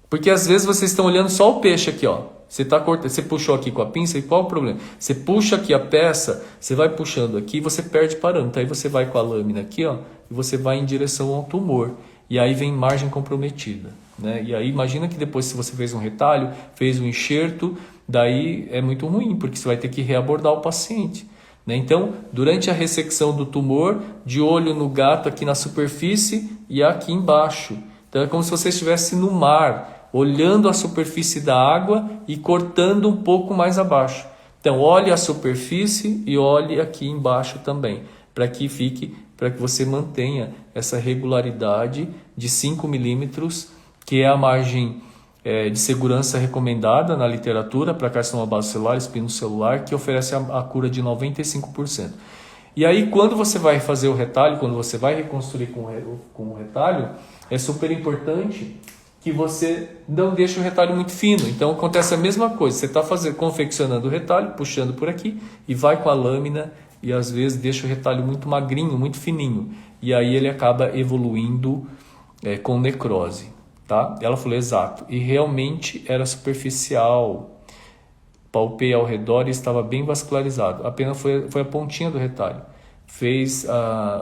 Porque às vezes vocês estão olhando só o peixe aqui, ó. Você puxou aqui com a pinça e qual o problema? Você puxa aqui a peça, você vai puxando aqui e você perde parâmetro. Aí você vai com a lâmina aqui, ó, e você vai em direção ao tumor. E aí vem margem comprometida, né? E aí imagina que depois, se você fez um retalho, fez um enxerto, daí é muito ruim, porque você vai ter que reabordar o paciente, né? Então, durante a ressecção do tumor, de olho no gato aqui na superfície e aqui embaixo. Então é como se você estivesse no mar, olhando a superfície da água e cortando um pouco mais abaixo. Então olhe a superfície e olhe aqui embaixo também, para que você mantenha essa regularidade de 5 milímetros, que é a margem de segurança recomendada na literatura para carcinoma basocelular, espinocelular, que oferece a cura de 95%. E aí quando você vai fazer o retalho, quando você vai reconstruir com o retalho, é super importante que você não deixe o retalho muito fino. Então acontece a mesma coisa, você está confeccionando o retalho, puxando por aqui e vai com a lâmina e às vezes deixa o retalho muito magrinho, muito fininho. E aí ele acaba evoluindo com necrose. Tá? Ela falou exato, e realmente era superficial. Palpei ao redor e estava bem vascularizado. Apenas foi a pontinha do retalho. Fez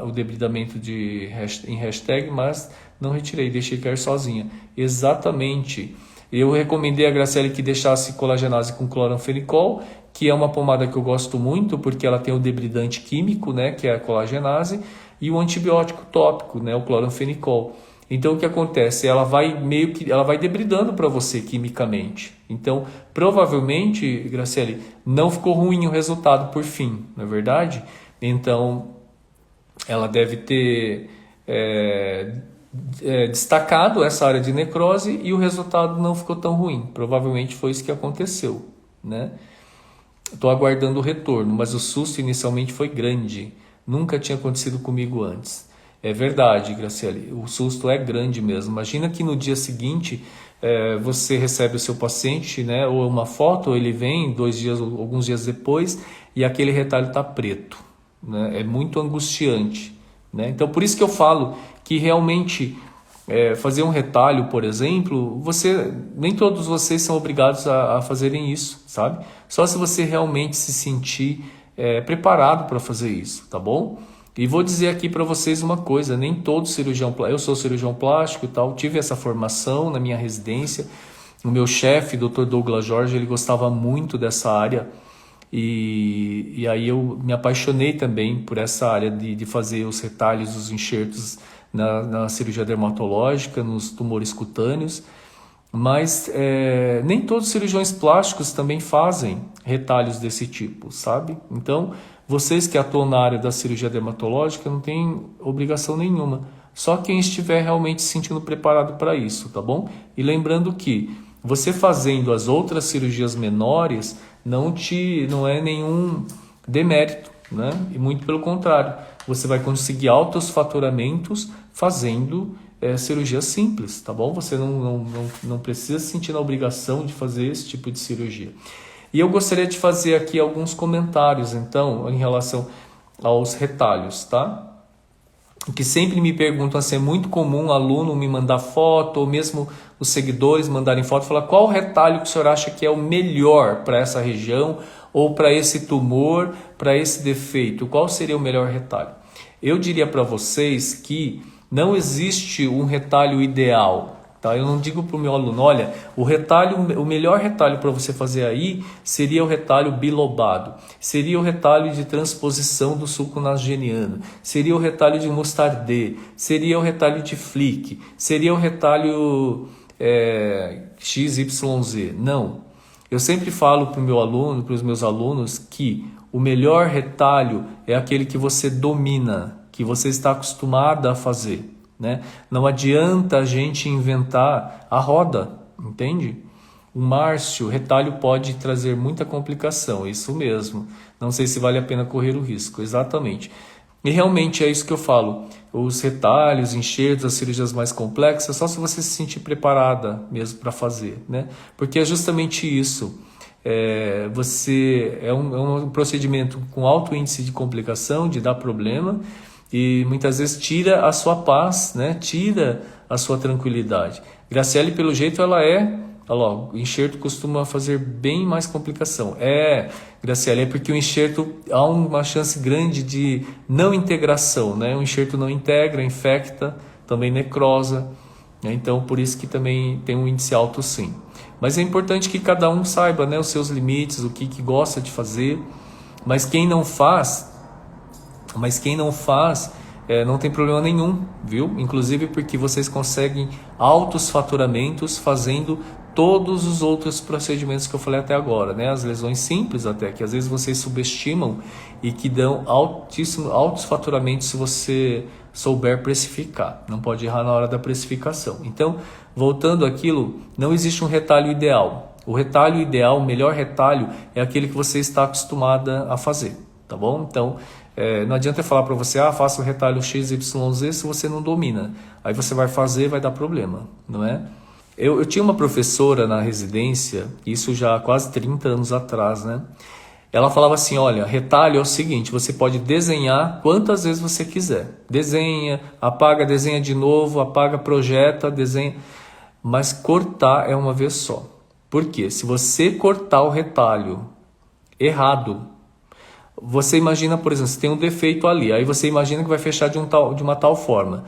o debridamento em hashtag, mas não retirei, deixei cair sozinha. Exatamente. Eu recomendei a Graciele que deixasse colagenase com cloranfenicol, que é uma pomada que eu gosto muito, porque ela tem o debridante químico, né, que é a colagenase, e o antibiótico tópico, né, o cloranfenicol. Então o que acontece? Ela vai debridando para você quimicamente. Então, provavelmente, Graciele, não ficou ruim o resultado por fim, não é verdade? Então, ela deve ter destacado essa área de necrose e o resultado não ficou tão ruim. Provavelmente foi isso que aconteceu, né? Estou aguardando o retorno, mas o susto inicialmente foi grande. Nunca tinha acontecido comigo antes. É verdade, Graciele, o susto é grande mesmo. Imagina que no dia seguinte você recebe o seu paciente, né, ou uma foto, ou ele vem 2 dias, alguns dias depois, e aquele retalho está preto. Né? É muito angustiante. Né? Então, por isso que eu falo que realmente fazer um retalho, por exemplo, nem todos vocês são obrigados a fazerem isso, sabe? Só se você realmente se sentir preparado para fazer isso, tá bom? E vou dizer aqui para vocês uma coisa, nem todo cirurgião plástico, eu sou cirurgião plástico e tal, tive essa formação na minha residência, o meu chefe, Dr. Douglas Jorge, ele gostava muito dessa área e aí eu me apaixonei também por essa área de fazer os retalhos, os enxertos na cirurgia dermatológica, nos tumores cutâneos, mas nem todos os cirurgiões plásticos também fazem retalhos desse tipo, sabe? Então, vocês que atuam na área da cirurgia dermatológica não tem obrigação nenhuma. Só quem estiver realmente se sentindo preparado para isso, tá bom? E lembrando que você fazendo as outras cirurgias menores não é nenhum demérito, né? E muito pelo contrário, você vai conseguir altos faturamentos fazendo cirurgia simples, tá bom? Você não precisa se sentir na obrigação de fazer esse tipo de cirurgia. E eu gostaria de fazer aqui alguns comentários, então, em relação aos retalhos, tá? Que sempre me perguntam, assim, é muito comum aluno me mandar foto, ou mesmo os seguidores mandarem foto, falar qual retalho que o senhor acha que é o melhor para essa região, ou para esse tumor, para esse defeito, qual seria o melhor retalho? Eu diria para vocês que não existe um retalho ideal. Tá? Eu não digo para o meu aluno, olha, o melhor retalho para você fazer aí seria o retalho bilobado, seria o retalho de transposição do sulco nasogeniano, seria o retalho de Mostardé, seria o retalho de Flick, seria o retalho XYZ. Não. Eu sempre falo para o meu aluno, para os meus alunos, que o melhor retalho é aquele que você domina, que você está acostumado a fazer. Né? Não adianta a gente inventar a roda, entende? O Márcio, retalho pode trazer muita complicação, isso mesmo. Não sei se vale a pena correr o risco, exatamente. E realmente é isso que eu falo. Os retalhos, enxertos, as cirurgias mais complexas, só se você se sentir preparada mesmo para fazer, né? Porque é justamente isso. Você é um procedimento com alto índice de complicação, de dar problema, e muitas vezes tira a sua paz, né? Tira a sua tranquilidade. Graciele, pelo jeito, ela o enxerto costuma fazer bem mais complicação. Graciele, é porque o enxerto há uma chance grande de não integração, né? O enxerto não integra, infecta, também necrosa, né? Então, por isso que também tem um índice alto, sim. Mas é importante que cada um saiba, né, os seus limites, o que gosta de fazer. Mas quem não faz, não tem problema nenhum, viu? Inclusive porque vocês conseguem altos faturamentos fazendo todos os outros procedimentos que eu falei até agora, né? As lesões simples até, que às vezes vocês subestimam e que dão altos faturamentos se você souber precificar. Não pode errar na hora da precificação. Então, voltando àquilo, não existe um retalho ideal. O retalho ideal, o melhor retalho, é aquele que você está acostumada a fazer, tá bom? Então, não adianta eu falar para você, faça o retalho XYZ se você não domina. Aí você vai fazer, vai dar problema, não é? Eu tinha uma professora na residência, isso já há quase 30 anos atrás, né? Ela falava assim, olha, retalho é o seguinte, você pode desenhar quantas vezes você quiser. Desenha, apaga, desenha de novo, apaga, projeta, desenha. Mas cortar é uma vez só. Por quê? Se você cortar o retalho errado, você imagina, por exemplo, você tem um defeito ali, aí você imagina que vai fechar de uma tal forma.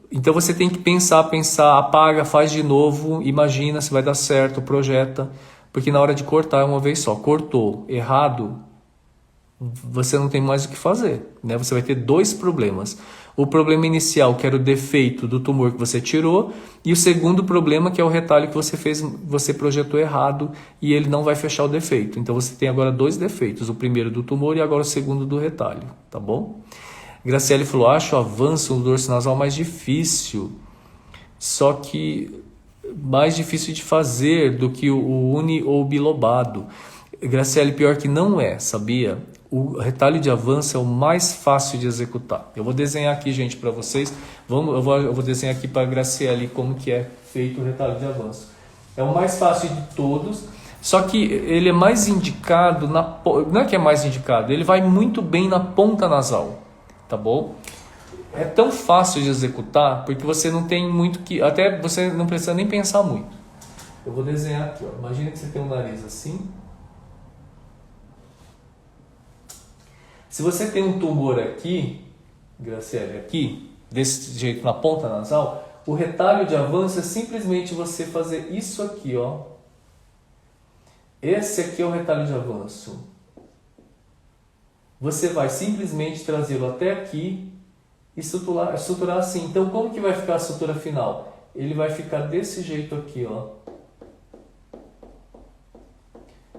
Então você tem que pensar, apaga, faz de novo, imagina se vai dar certo, projeta, porque na hora de cortar é uma vez só. Cortou errado, você não tem mais o que fazer, né? Você vai ter dois problemas. O problema inicial, que era o defeito do tumor que você tirou, e o segundo problema, que é o retalho que você projetou errado e ele não vai fechar o defeito. Então você tem agora dois defeitos, o primeiro do tumor e agora o segundo do retalho, tá bom? Graciele falou, acho o avanço no dorso nasal mais difícil, só que mais difícil de fazer do que o uni ou o bilobado. Graciele, pior que não é, sabia? O retalho de avanço é o mais fácil de executar. Eu vou desenhar aqui, gente, para vocês. Eu vou desenhar aqui para a Graciele como que é feito o retalho de avanço. É o mais fácil de todos, só que ele é mais indicado, não é que é mais indicado, ele vai muito bem na ponta nasal. Tá bom? É tão fácil de executar porque você não tem muito que... Até você não precisa nem pensar muito. Eu vou desenhar aqui, ó. Imagina que você tem um nariz assim. Se você tem um tumor aqui, Graciele, aqui, desse jeito na ponta nasal, o retalho de avanço é simplesmente você fazer isso aqui, ó. Esse aqui é o retalho de avanço. Você vai simplesmente trazê-lo até aqui e suturar assim. Então, como que vai ficar a sutura final? Ele vai ficar desse jeito aqui, ó.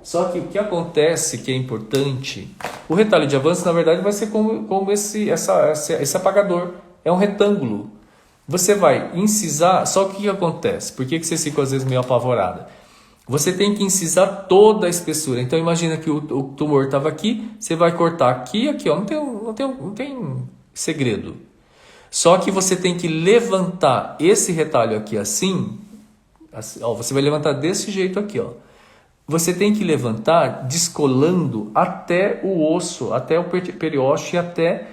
Só que o que acontece, que é importante, o retalho de avanço, na verdade, vai ser como esse apagador. É um retângulo. Você vai incisar, só que o que acontece? Por que vocês ficam às vezes meio apavorados? Você tem que incisar toda a espessura. Então imagina que o tumor estava aqui, você vai cortar aqui e aqui, ó. Não tem segredo. Só que você tem que levantar esse retalho aqui assim, ó, você vai levantar desse jeito aqui, ó. Você tem que levantar descolando até o osso, até o periósteo e até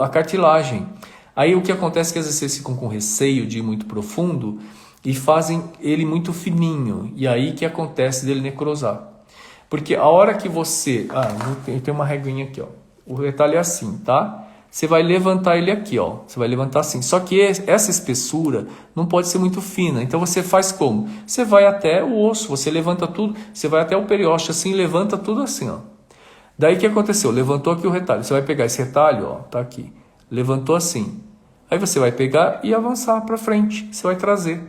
a cartilagem. Aí o que acontece é que às vezes vocês ficam com receio de ir muito profundo e fazem ele muito fininho. E aí que acontece dele necrosar. Porque a hora que você... tem uma reguinha aqui, ó. O retalho é assim, tá? Você vai levantar ele aqui, ó. Você vai levantar assim. Só que essa espessura não pode ser muito fina. Então você faz como? Você vai até o osso, você levanta tudo. Você vai até o periósteo assim, levanta tudo assim, ó. Daí o que aconteceu? Levantou aqui o retalho. Você vai pegar esse retalho, ó. Tá aqui. Levantou assim. Aí você vai pegar e avançar para frente. Você vai trazer.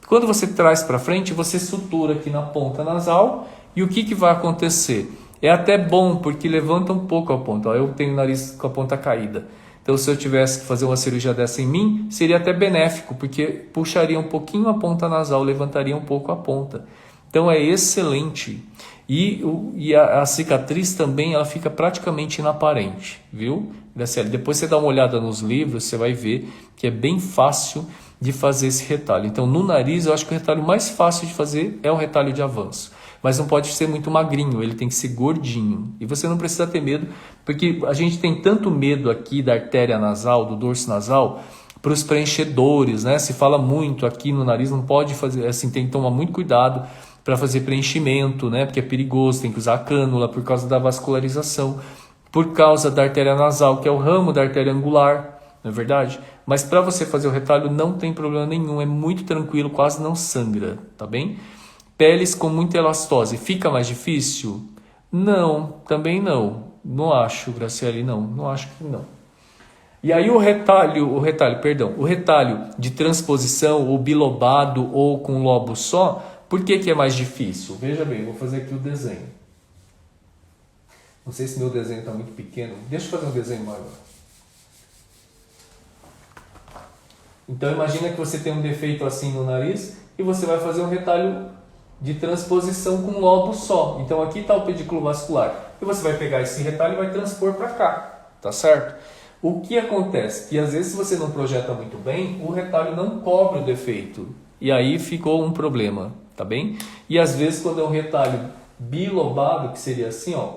Quando você traz para frente, você sutura aqui na ponta nasal. E o que vai acontecer? É até bom, porque levanta um pouco a ponta. Ó, eu tenho o nariz com a ponta caída. Então, se eu tivesse que fazer uma cirurgia dessa em mim, seria até benéfico, porque puxaria um pouquinho a ponta nasal, levantaria um pouco a ponta. Então, é excelente. E a cicatriz também, ela fica praticamente inaparente, viu? Graciela, depois você dá uma olhada nos livros, você vai ver que é bem fácil de fazer esse retalho. Então, no nariz, eu acho que o retalho mais fácil de fazer é o retalho de avanço. Mas não pode ser muito magrinho, ele tem que ser gordinho. E você não precisa ter medo, porque a gente tem tanto medo aqui da artéria nasal, do dorso nasal, para os preenchedores, né? Se fala muito aqui no nariz, não pode fazer, assim, tem que tomar muito cuidado para fazer preenchimento, né? Porque é perigoso, tem que usar a cânula por causa da vascularização, por causa da artéria nasal, que é o ramo da artéria angular, não é verdade? Mas para você fazer o retalho não tem problema nenhum, é muito tranquilo, quase não sangra, tá bem? Peles com muita elastose, fica mais difícil? Não, também não. Não acho, Graciele, não acho que não. E aí o retalho de transposição, ou bilobado, ou com lobo só, por que é mais difícil? Veja bem, vou fazer aqui o desenho. Não sei se meu desenho está muito pequeno. Deixa eu fazer um desenho maior. Então imagina que você tem um defeito assim no nariz e você vai fazer um retalho de transposição com um lobo só. Então aqui está o pedículo vascular. E você vai pegar esse retalho e vai transpor para cá. Tá certo? O que acontece? Que às vezes se você não projeta muito bem, o retalho não cobre o defeito. E aí ficou um problema. Tá bem? E às vezes quando é um retalho bilobado, que seria assim, ó,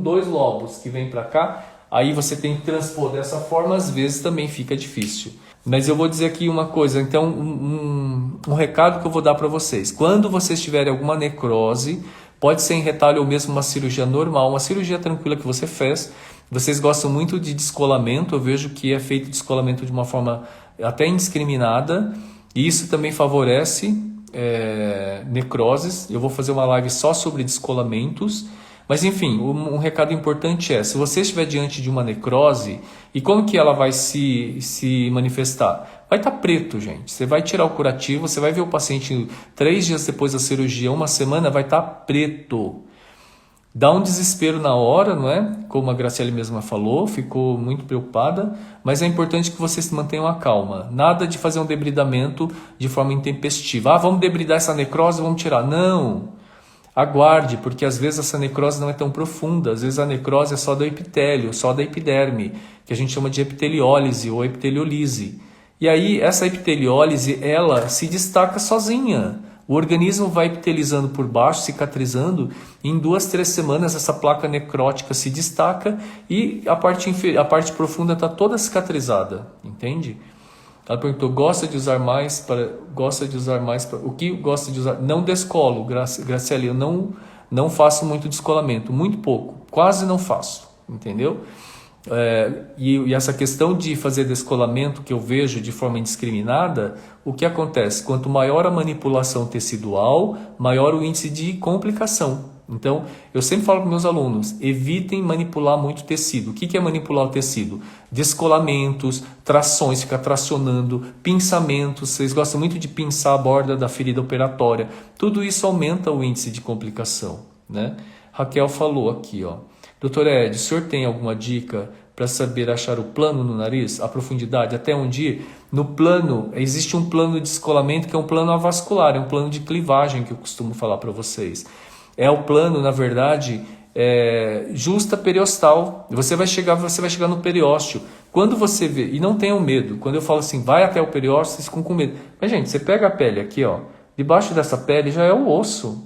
dois lobos que vem para cá, aí você tem que transpor dessa forma, às vezes também fica difícil. Mas eu vou dizer aqui uma coisa, então um recado que eu vou dar para vocês. Quando vocês tiverem alguma necrose, pode ser em retalho ou mesmo uma cirurgia normal, uma cirurgia tranquila que você fez. Vocês gostam muito de descolamento, eu vejo que é feito descolamento de uma forma até indiscriminada. E isso também favorece necroses. Eu vou fazer uma live só sobre descolamentos. Mas enfim, um recado importante é, se você estiver diante de uma necrose, e como que ela vai se manifestar? Vai estar preto, gente. Você vai tirar o curativo, você vai ver o paciente 3 dias depois da cirurgia, 1 semana, vai estar preto. Dá um desespero na hora, não é? Como a Graciele mesma falou, ficou muito preocupada, mas é importante que vocês mantenham a calma. Nada de fazer um debridamento de forma intempestiva. Vamos debridar essa necrose, vamos tirar. Não! Aguarde, porque às vezes essa necrose não é tão profunda. Às vezes a necrose é só do epitélio, só da epiderme, que a gente chama de epiteliólise ou epiteliolise. E aí essa epiteliólise, ela se destaca sozinha. O organismo vai epitelizando por baixo, cicatrizando, e em 2, 3 semanas essa placa necrótica se destaca e a parte profunda está toda cicatrizada, entende? Ela perguntou, gosta de usar mais para... O que gosta de usar? Não descolo, Graciele, eu não faço muito descolamento, muito pouco, quase não faço, entendeu? E essa questão de fazer descolamento que eu vejo de forma indiscriminada, o que acontece? Quanto maior a manipulação tecidual, maior o índice de complicação. Então, eu sempre falo para meus alunos, evitem manipular muito tecido. O que é manipular o tecido? Descolamentos, trações, ficar tracionando, pinçamentos. Vocês gostam muito de pinçar a borda da ferida operatória. Tudo isso aumenta o índice de complicação, né? Raquel falou aqui, ó. Doutor Ed, o senhor tem alguma dica para saber achar o plano no nariz? A profundidade, até onde ir? No plano, existe um plano de descolamento que é um plano avascular, é um plano de clivagem que eu costumo falar para vocês. É o plano, na verdade, justa periostal. Você vai chegar no periósteo. Quando você vê, e não tenham medo, quando eu falo assim, vai até o periósteo, vocês ficam com medo. Mas, gente, você pega a pele aqui, ó, debaixo dessa pele já é o osso.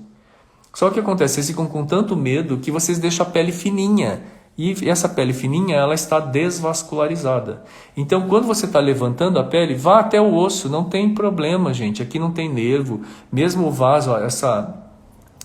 Só que o que acontece? Vocês ficam com tanto medo que vocês deixam a pele fininha. E essa pele fininha, ela está desvascularizada. Então, quando você está levantando a pele, vá até o osso, não tem problema, gente. Aqui não tem nervo. Mesmo o vaso, ó, essa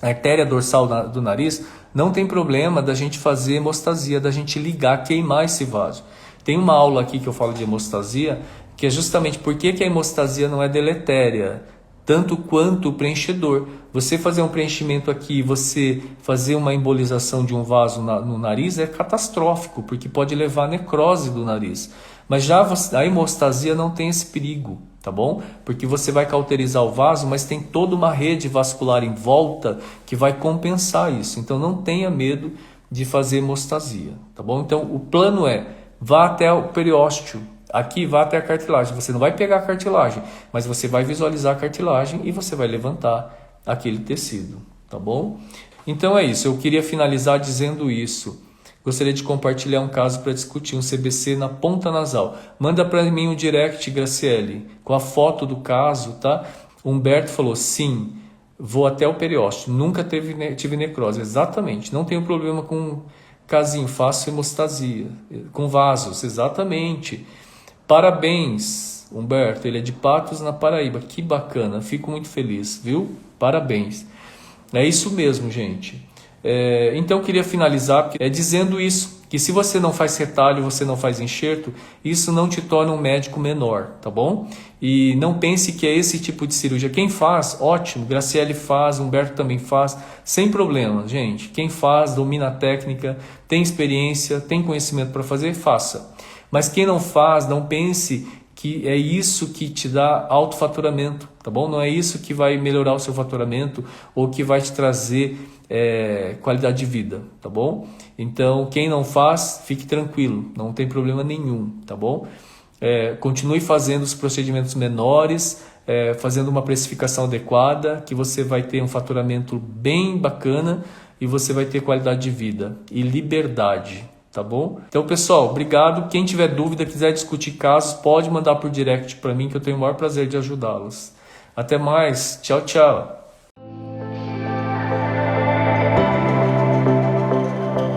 artéria dorsal do nariz, não tem problema da gente fazer hemostasia, da gente ligar, queimar esse vaso. Tem uma aula aqui que eu falo de hemostasia, que é justamente por que a hemostasia não é deletéria, tanto quanto o preenchedor. Você fazer um preenchimento aqui, você fazer uma embolização de um vaso no nariz é catastrófico, porque pode levar à necrose do nariz. Mas já a hemostasia não tem esse perigo, tá bom? Porque você vai cauterizar o vaso, mas tem toda uma rede vascular em volta que vai compensar isso. Então não tenha medo de fazer hemostasia, tá bom? Então o plano é, vá até o periósteo, aqui vá até a cartilagem. Você não vai pegar a cartilagem, mas você vai visualizar a cartilagem e você vai levantar aquele tecido, tá bom? Então é isso, eu queria finalizar dizendo isso. Gostaria de compartilhar um caso para discutir um CBC na ponta nasal. Manda para mim um direct, Graciele, com a foto do caso, tá? Humberto falou, sim, vou até o periósteo. Nunca tive necrose. Exatamente. Não tenho problema com casinho, faço hemostasia. Com vasos, exatamente. Parabéns, Humberto. Ele é de Patos, na Paraíba. Que bacana. Fico muito feliz, viu? Parabéns. É isso mesmo, gente. Então eu queria finalizar dizendo isso, que se você não faz retalho, você não faz enxerto, isso não te torna um médico menor, tá bom? E não pense que é esse tipo de cirurgia. Quem faz, ótimo, Graciele faz, Humberto também faz, sem problema, gente. Quem faz, domina a técnica, tem experiência, tem conhecimento para fazer, faça. Mas quem não faz, não pense que é isso que te dá alto faturamento, tá bom? Não é isso que vai melhorar o seu faturamento ou que vai te trazer qualidade de vida, tá bom? Então, quem não faz, fique tranquilo, não tem problema nenhum, tá bom? Continue fazendo os procedimentos menores, fazendo uma precificação adequada, que você vai ter um faturamento bem bacana e você vai ter qualidade de vida e liberdade. Tá bom? Então, pessoal, obrigado. Quem tiver dúvida, quiser discutir casos, pode mandar por direct para mim, que eu tenho o maior prazer de ajudá-los. Até mais. Tchau, tchau.